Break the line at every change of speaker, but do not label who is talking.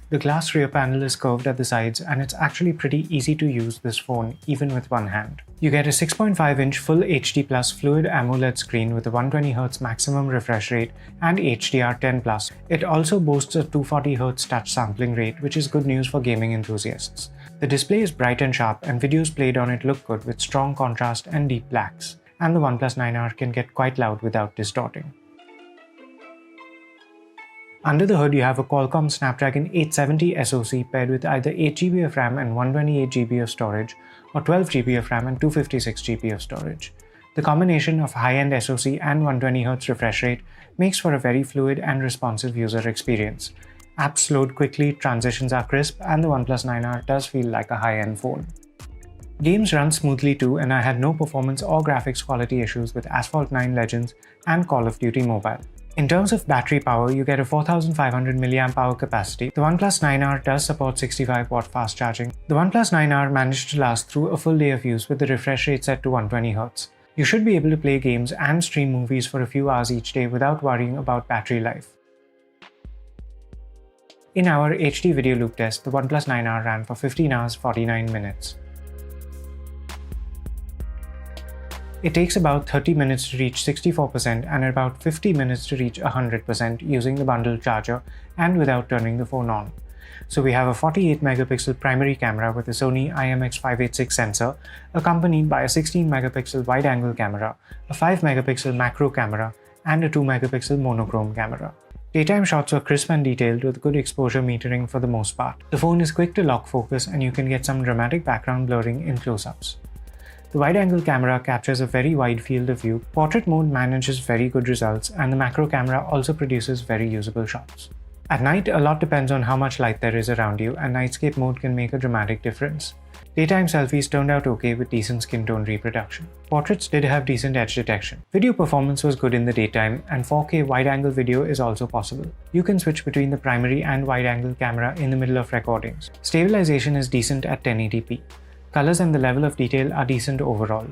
The glass rear panel is curved at the sides and it's actually pretty easy to use this phone even with one hand. You get a 6.5-inch Full HD Plus Fluid AMOLED screen with a 120Hz maximum refresh rate and HDR10+. It also boasts a 240Hz touch sampling rate, which is good news for gaming enthusiasts. The display is bright and sharp and videos played on it look good with strong contrast and deep blacks. And the OnePlus 9R can get quite loud without distorting. Under the hood, you have a Qualcomm Snapdragon 870 SoC paired with either 8GB of RAM and 128GB of storage, or 12GB of RAM and 256GB of storage. The combination of high-end SoC and 120Hz refresh rate makes for a very fluid and responsive user experience. Apps load quickly, transitions are crisp, and the OnePlus 9R does feel like a high-end phone. Games run smoothly too, and I had no performance or graphics quality issues with Asphalt 9 Legends and Call of Duty Mobile. In terms of battery power, you get a 4500 mAh capacity. The OnePlus 9R does support 65W fast charging. The OnePlus 9R managed to last through a full day of use with the refresh rate set to 120Hz. You should be able to play games and stream movies for a few hours each day without worrying about battery life. In our HD video loop test, the OnePlus 9R ran for 15 hours 49 minutes. It takes about 30 minutes to reach 64% and about 50 minutes to reach 100% using the bundled charger and without turning the phone on. So we have a 48-megapixel primary camera with a Sony IMX586 sensor, accompanied by a 16-megapixel wide-angle camera, a 5-megapixel macro camera, and a 2-megapixel monochrome camera. Daytime shots were crisp and detailed with good exposure metering for the most part. The phone is quick to lock focus and you can get some dramatic background blurring in close-ups. The wide-angle camera captures a very wide field of view, portrait mode manages very good results, and the macro camera also produces very usable shots. At night, a lot depends on how much light there is around you, and nightscape mode can make a dramatic difference. Daytime selfies turned out okay with decent skin tone reproduction. Portraits did have decent edge detection. Video performance was good in the daytime, and 4K wide-angle video is also possible. You can switch between the primary and wide-angle camera in the middle of recordings. Stabilization is decent at 1080p. Colors and the level of detail are decent overall.